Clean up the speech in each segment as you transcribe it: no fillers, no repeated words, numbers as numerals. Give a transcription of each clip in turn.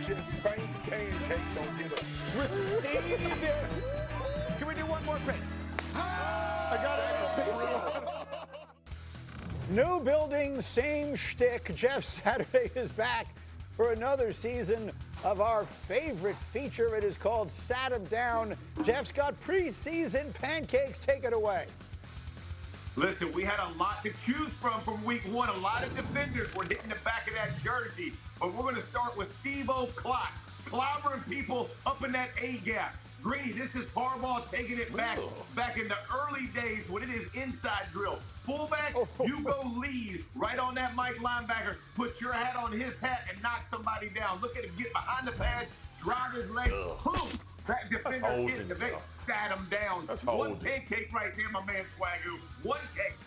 just spanked pancakes on GETUP. Can we do one more pick? I got a little piece of New building, same shtick. Jeff Saturday is back for another season of our favorite feature. It is called Sat 'em Down. Jeff's got preseason pancakes. Take it away. Listen, we had a lot to choose from week one. A lot of defenders were hitting the back of that jersey. But we're going to start with Steve-O Klotz, clobbering people up in that A-gap. Greeny, this is Harbaugh taking it back in the early days when it is inside drill. Fullback, you go lead right on that Mike linebacker. Put your hat on his hat and knock somebody down. Look at him get behind the pad, drive his leg, boom. That defender hit the base, sat him down. One pancake right there, my man Swagoo. One cake.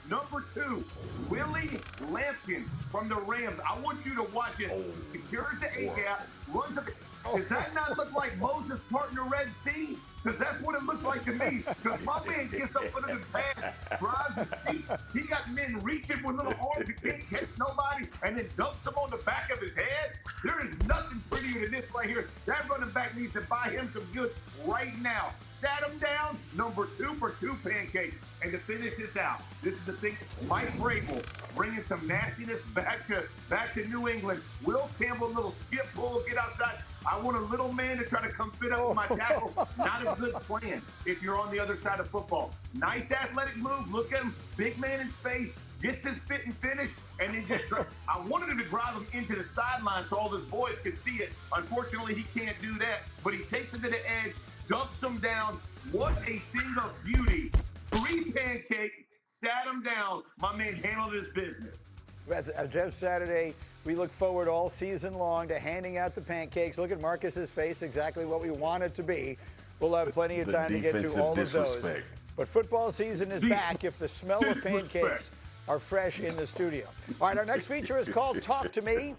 Number two, Willie Lampkin from the Rams. I want you to watch it. Secures the A-gap, runs the... Does that not look like Moses parting the Red Sea? Because that's what it looks like to me. Because my man gets up under the pad, drives his feet. He got men reaching with little arms that can't catch nobody, and then dumps them on the back of his head. There is nothing prettier than this right here. That running back needs to buy him some goods right now. Sat him down, number 2 for 2 pancakes. And to finish this out, this is the thing, Mike Vrabel bringing some nastiness back to New England. Will Campbell, little skip pull, get outside. I want a little man to try to come fit up with my tackle. Not a good plan if you're on the other side of football. Nice athletic move. Look at him. Big man in space. Gets his fit and finish. And then just I wanted him to drive him into the sideline so all his boys could see it. Unfortunately, he can't do that. But he takes it to the edge, dumps them down. What a thing of beauty. 3 pancakes, sat him down. My man handled his business. That's Jeff Saturday. We look forward all season long to handing out the pancakes. Look at Marcus's face, exactly what we want it to be. We'll have plenty of time to get to all of those. But football season is back if the smell of pancakes are fresh in the studio. All right, our next feature is called Talk to Me.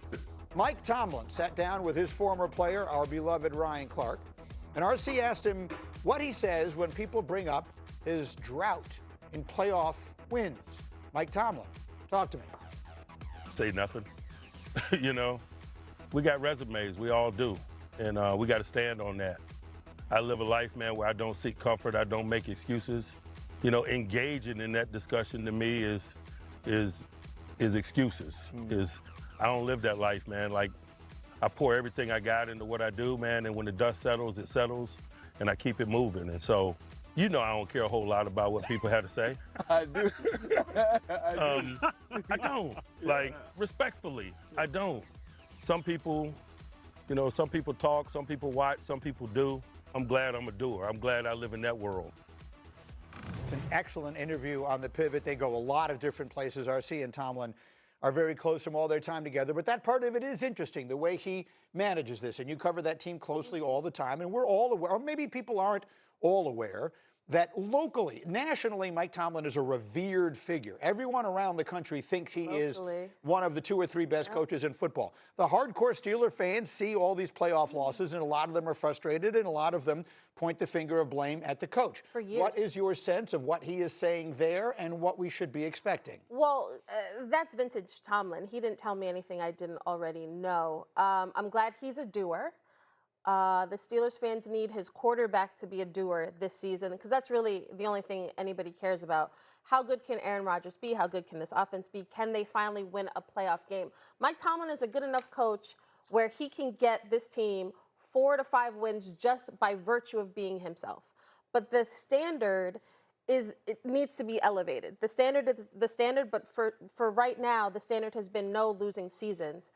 Mike Tomlin sat down with his former player, our beloved Ryan Clark, and RC asked him what he says when people bring up his drought in playoff wins. Mike Tomlin, talk to me. Say nothing. You know, we got resumes, we all do, and we got to stand on that. I live a life, man, where I don't seek comfort, I don't make excuses. You know, engaging in that discussion to me is excuses. I don't live that life, man. Like, I pour everything I got into what I do, man, and when the dust settles, it settles, and I keep it moving. And so, you know, I don't care a whole lot about what people have to say. I do. I don't. Like, respectfully, I don't. Some people, you know, some people talk, some people watch, some people do. I'm glad I'm a doer. I'm glad I live in that world. It's an excellent interview on the pivot. They go a lot of different places. RC and Tomlin are very close from all their time together, but that part of it is interesting, the way he manages this. And you cover that team closely all the time, and we're all aware, or maybe people aren't all aware, that locally, nationally, Mike Tomlin is a revered figure. Everyone around the country thinks he is one of the 2 or 3 best coaches in football. The hardcore Steeler fans see all these playoff losses, and a lot of them are frustrated, and a lot of them point the finger of blame at the coach. For years. What is your sense of what he is saying there and what we should be expecting? Well, that's vintage Tomlin. He didn't tell me anything I didn't already know. I'm glad he's a doer. The Steelers fans need his quarterback to be a doer this season because that's really the only thing anybody cares about. How good can Aaron Rodgers be? How good can this offense be? Can they finally win a playoff game? Mike Tomlin is a good enough coach where he can get this team 4 to 5 wins just by virtue of being himself. But the standard it needs to be elevated. The standard is the standard, but for right now, the standard has been no losing seasons.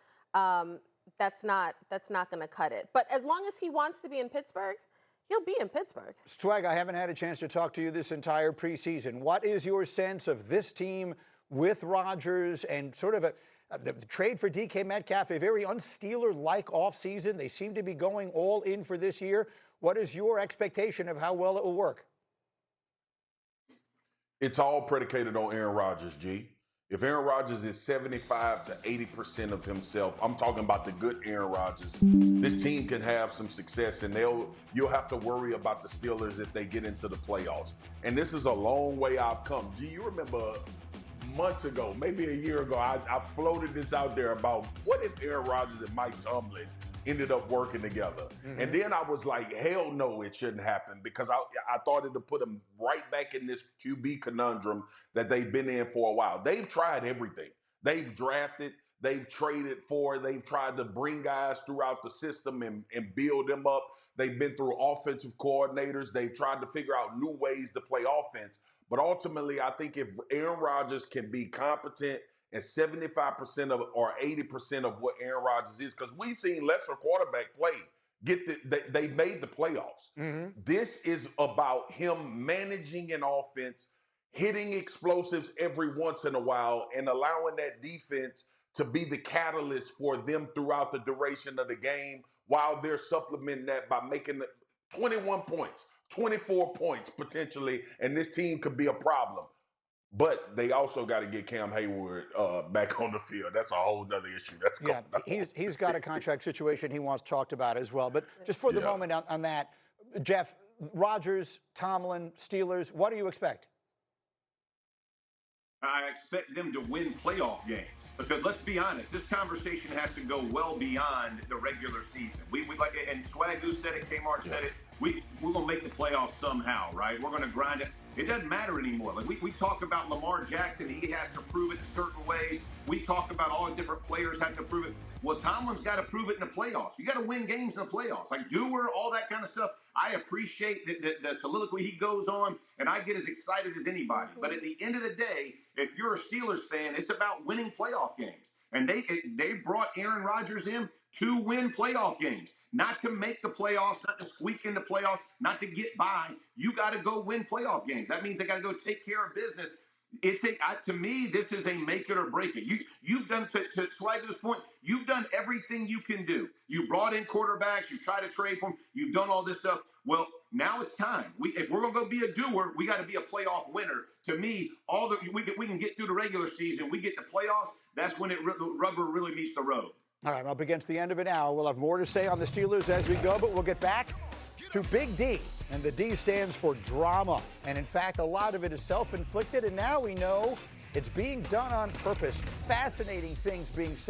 That's not going to cut it. But as long as he wants to be in Pittsburgh, he'll be in Pittsburgh. Swag, I haven't had a chance to talk to you this entire preseason. What is your sense of this team with Rodgers and sort of the trade for DK Metcalf, a very un-Steeler-like offseason? They seem to be going all in for this year. What is your expectation of how well it will work? It's all predicated on Aaron Rodgers, G. If Aaron Rodgers is 75 to 80% of himself, I'm talking about the good Aaron Rodgers, this team can have some success, and you'll have to worry about the Steelers if they get into the playoffs. And this is a long way I've come. G, you remember months ago, maybe a year ago, I floated this out there about what if Aaron Rodgers and Mike Tomlin ended up working together. And then I was like, hell no, it shouldn't happen, because I thought it would put them right back in this QB conundrum that they've been in for a while. They've tried everything. They've drafted, they've traded for, they've tried to bring guys throughout the system and build them up. They've been through offensive coordinators. They've tried to figure out new ways to play offense. But ultimately, I think if Aaron Rodgers can be competent and 75% of or 80% of what Aaron Rodgers is, because we've seen lesser quarterback play. They made the playoffs. This is about him managing an offense, hitting explosives every once in a while, and allowing that defense to be the catalyst for them throughout the duration of the game, while they're supplementing that by making 21 points, 24 points potentially, and this team could be a problem. But they also got to get Cam Hayward back on the field. That's a whole other issue. That's going on. He's got a contract situation he wants talked about as well. But just for the moment on that, Jeff, Rodgers, Tomlin, Steelers, what do you expect? I expect them to win playoff games, because let's be honest, this conversation has to go well beyond the regular season. We like, and Swagoo said it, Kmart said it. We're gonna make the playoffs somehow, right? We're gonna grind it. It doesn't matter anymore. Like we talk about Lamar Jackson, he has to prove it in certain ways. We talk about all the different players have to prove it. Well, Tomlin's got to prove it in the playoffs. You got to win games in the playoffs, like Dewar, all that kind of stuff. I appreciate the soliloquy he goes on, and I get as excited as anybody. But at the end of the day, if you're a Steelers fan, it's about winning playoff games. And they brought Aaron Rodgers in to win playoff games, not to make the playoffs, not to squeak into playoffs, not to get by. You got to go win playoff games. That means they got to go take care of business. To me, this is a make it or break it. You've done, to Swagger's point, you've done everything you can do. You brought in quarterbacks, you try to trade for them, you've done all this stuff. Well, now it's time. If we're going to go be a doer, we got to be a playoff winner. To me, we can get through the regular season. We get the playoffs, that's when the rubber really meets the road. All right, up against the end of an hour. We'll have more to say on the Steelers as we go, but we'll get back to Big D. And the D stands for drama. And in fact, a lot of it is self-inflicted, and now we know it's being done on purpose. Fascinating things being said.